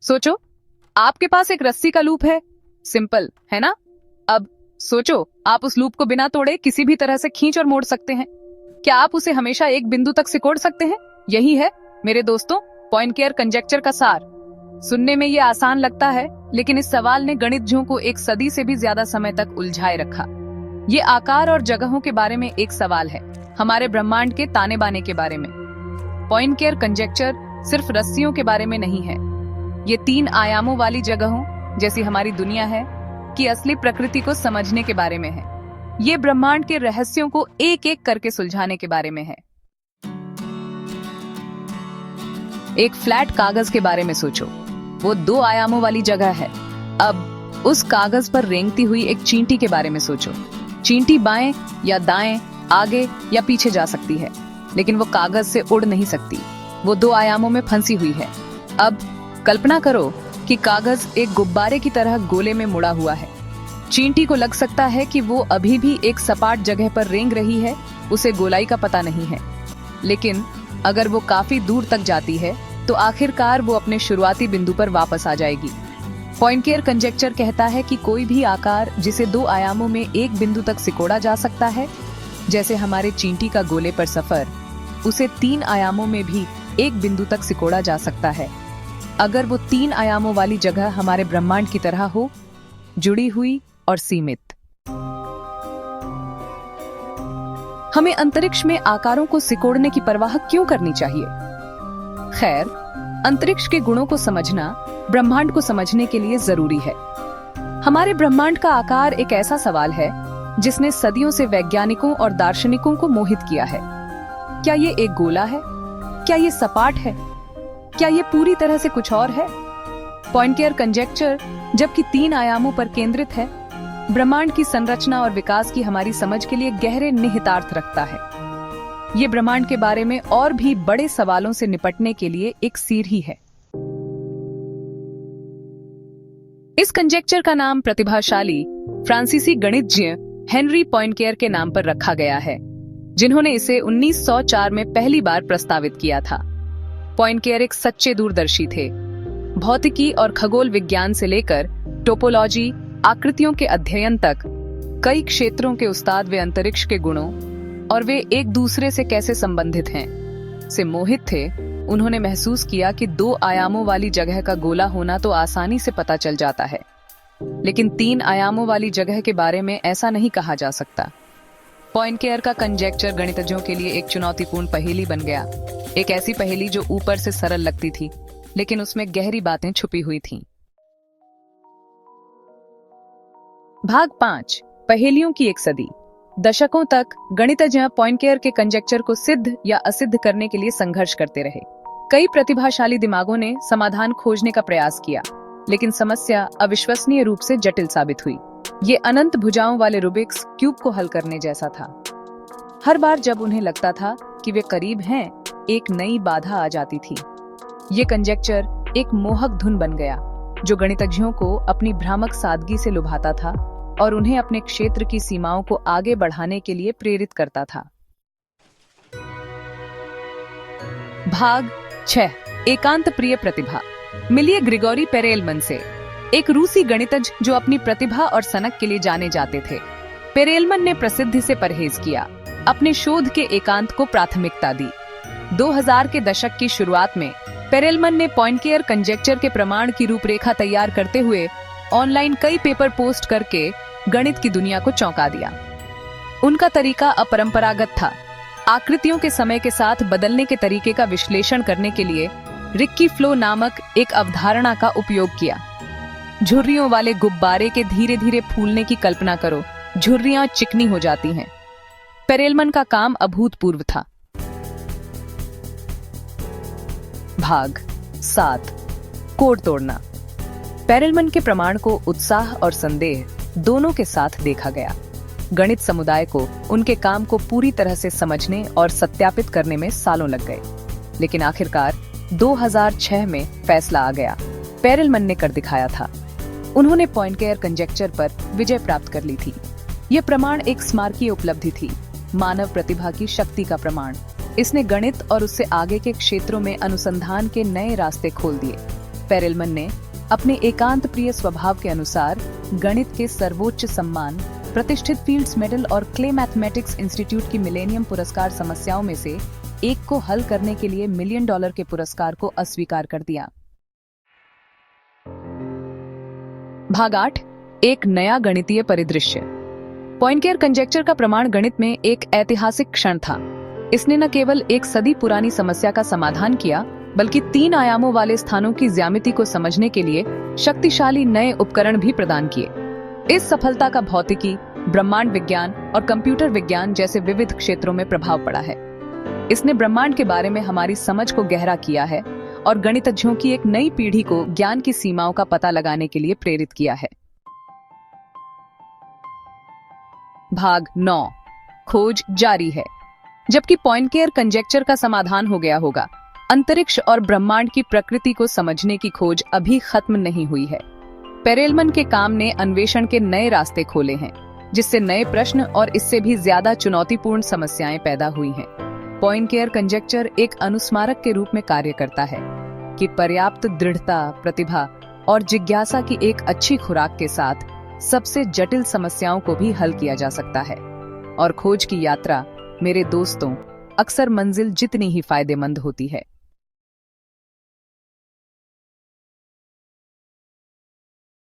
सोचो, आपके पास एक रस्सी का लूप है। सिंपल है ना? अब सोचो, आप उस लूप को बिना तोड़े किसी भी तरह से खींच और मोड़ सकते हैं। क्या आप उसे हमेशा एक बिंदु तक सिकोड़ सकते हैं? यही है मेरे दोस्तों पॉइंटियर कंजेक्चर का सार। सुनने में ये आसान लगता है, लेकिन इस सवाल ने गणितज्ञों को एक सदी से भी ज्यादा समय तक उलझाए रखा। ये आकार और जगहों के बारे में एक सवाल है, हमारे ब्रह्मांड के ताने बाने के बारे में। पॉइंटियर कंजेक्चर सिर्फ रस्सियों के बारे में नहीं है, ये 3 आयामों वाली जगहों, जैसी हमारी दुनिया है, की असली प्रकृति को समझने के बारे में है। ये ब्रह्मांड के रहस्यों को एक एक करके सुलझाने के बारे में है। एक फ्लैट कागज के बारे में सोचो, वो 2 आयामों वाली जगह है। अब उस कागज पर रेंगती हुई एक चींटी के बारे में सोचो। चींटी बाएं या दाएं, आगे या पीछे जा सकती है, लेकिन वो कागज से उड़ नहीं सकती, वो 2 आयामों में फंसी हुई है। अब कल्पना करो कि कागज एक गुब्बारे की तरह गोले में मुड़ा हुआ है। चींटी को लग सकता है कि वो अभी भी एक सपाट जगह पर रेंग रही है, उसे गोलाई का पता नहीं है। लेकिन अगर वो काफी दूर तक जाती है तो आखिरकार वो अपने शुरुआती बिंदु पर वापस आ जाएगी। पॉइंटियर कंजेक्चर कहता है कि कोई भी आकार जिसे 2 आयामों में एक बिंदु तक सिकोड़ा जा सकता है, जैसे हमारे चींटी का गोले पर सफर, उसे 3 आयामों में भी एक बिंदु तक सिकोड़ा जा सकता है, अगर वो 3 आयामों वाली जगह हमारे ब्रह्मांड की तरह हो, जुड़ी हुई और सीमित। हमें अंतरिक्ष में आकारों को सिकोड़ने की परवाह क्यों करनी चाहिए? खैर, अंतरिक्ष के गुणों को समझना ब्रह्मांड को समझने के लिए जरूरी है। हमारे ब्रह्मांड का आकार एक ऐसा सवाल है जिसने सदियों से वैज्ञानिकों और दार्शनिकों को मोहित किया है। क्या ये एक गोला है? क्या ये सपाट है? क्या ये पूरी तरह से कुछ और है? पॉइंटियर कंजेक्चर जबकि 3 आयामों पर केंद्रित है, ब्रह्मांड की संरचना और विकास की हमारी समझ के लिए गहरे निहितार्थ रखता है। ये ब्रह्मांड के बारे में और भी बड़े सवालों से निपटने के लिए एक सीढ़ी है। इस कंजेक्चर का नाम प्रतिभाशाली फ्रांसीसी गणितज्ञ हेनरी पॉइंटियर के नाम पर रखा गया है, जिन्होंने इसे 1904 में पहली बार प्रस्तावित किया था। पॉइंटियर एक सच्चे दूरदर्शी थे। भौतिकी और खगोल विज्ञान से लेकर टोपोलॉजी, आकृतियों के अध्ययन तक कई क्षेत्रों के उस्ताद वे अंतरिक्ष के गुणों और वे एक दूसरे से कैसे संबंधित हैं से मोहित थे। उन्होंने महसूस किया कि 2 आयामों वाली जगह का गोला होना तो आसानी से पता चल जाता है, लेकिन 3 आयामों वाली जगह के बारे में ऐसा नहीं कहा जा सकता। पॉइंटियर का कंजेक्चर गणितज्ञों के लिए एक चुनौतीपूर्ण पहेली बन गया, एक ऐसी पहेली जो ऊपर से सरल लगती थी, लेकिन उसमें गहरी बातें छुपी हुई थीं। भाग 5, पहेलियों की एक सदी। दशकों तक गणितज्ञ पॉइंटियर के कंजेक्चर को सिद्ध या असिद्ध करने के लिए संघर्ष करते रहे। कई प्रतिभाशाली दिमागों ने समाधान खोजने का प्रयास किया, लेकिन समस्या अविश्वसनीय रूप से जटिल साबित हुई। ये अनंत भुजाओं वाले रूबिक्स क्यूब को हल करने जैसा था। हर बार जब उन्हें लगता था कि वे करीब हैं, एक नई बाधा आ जाती थी। ये कंजेक्चर एक मोहक धुन बन गया, जो गणितज्ञों को अपनी भ्रामक सादगी से लुभाता था और उन्हें अपने क्षेत्र की सीमाओं को आगे बढ़ाने के लिए प्रेरित करता था। भाग 6, एकांत प्रिय प्रतिभा। मिलिए ग्रिगोरी पेरेलमन से, एक रूसी गणितज्ञ जो अपनी प्रतिभा और सनक के लिए जाने जाते थे। पेरेलमन ने प्रसिद्धि से परहेज किया, अपने शोध के एकांत को प्राथमिकता दी। 2000 के दशक की शुरुआत में पेरेलमन ने पॉइंटियर कंजेक्चर के प्रमाण की रूपरेखा तैयार करते हुए ऑनलाइन कई पेपर पोस्ट करके गणित की दुनिया को चौंका दिया। उनका तरीका अपरंपरागत था। आकृतियों के समय के साथ बदलने के तरीके का विश्लेषण करने के लिए रिक्की फ्लो नामक एक अवधारणा का उपयोग किया। झुर्रियों वाले गुब्बारे के धीरे धीरे फूलने की कल्पना करो, झुर्रियां चिकनी हो जाती हैं। पेरेलमन का काम अभूतपूर्व था। भाग 7, कोड तोड़ना। पेरेलमन के प्रमाण को उत्साह और संदेह दोनों के साथ देखा गया। गणित समुदाय को उनके काम को पूरी तरह से समझने और सत्यापित करने में सालों लग गए, लेकिन आखिरकार 2006 में फैसला आ गया। पेरेलमन ने कर दिखाया था। उन्होंने पॉइंटियर कंजेक्चर पर विजय प्राप्त कर ली थी। यह प्रमाण एक स्मारकीय उपलब्धि थी, मानव प्रतिभा की शक्ति का प्रमाण। इसने गणित और उससे आगे के क्षेत्रों में अनुसंधान के नए रास्ते खोल दिए। पेरेलमन ने अपने एकांत प्रिय स्वभाव के अनुसार गणित के सर्वोच्च सम्मान, प्रतिष्ठित फील्ड्स मेडल और क्ले मैथमेटिक्स इंस्टीट्यूट की मिलेनियम पुरस्कार समस्याओं में से एक को हल करने के लिए $1 मिलियन के पुरस्कार को अस्वीकार कर दिया। भाग 8, एक नया गणितीय परिदृश्य। पॉइंकेयर कंजेक्चर का प्रमाण गणित में एक ऐतिहासिक क्षण था। इसने न केवल एक सदी पुरानी समस्या का समाधान किया, बल्कि 3 आयामों वाले स्थानों की ज्यामिति को समझने के लिए शक्तिशाली नए उपकरण भी प्रदान किए। इस सफलता का भौतिकी, ब्रह्मांड विज्ञान और कंप्यूटर विज्ञान जैसे विविध क्षेत्रों में प्रभाव पड़ा है। इसने ब्रह्मांड के बारे में हमारी समझ को गहरा किया है और गणितज्ञों की एक नई पीढ़ी को ज्ञान की सीमाओं का पता लगाने के लिए प्रेरित किया है। भाग 9, खोज जारी है। जबकि पॉइंकेयर कंजेक्चर का समाधान हो गया होगा, अंतरिक्ष और ब्रह्मांड की प्रकृति को समझने की खोज अभी खत्म नहीं हुई है। पेरेलमन के काम ने अन्वेषण के नए रास्ते खोले हैं, जिससे नए प्रश्न और इससे भी ज्यादा चुनौतीपूर्ण समस्याएं पैदा हुई हैं। पॉइंकेयर कंजेक्चर एक अनुस्मारक के रूप में कार्य करता है कि पर्याप्त दृढ़ता, प्रतिभा और जिज्ञासा की एक अच्छी खुराक के साथ सबसे जटिल समस्याओं को भी हल किया जा सकता है। और खोज की यात्रा, मेरे दोस्तों, अक्सर मंजिल जितनी ही फायदेमंद होती है,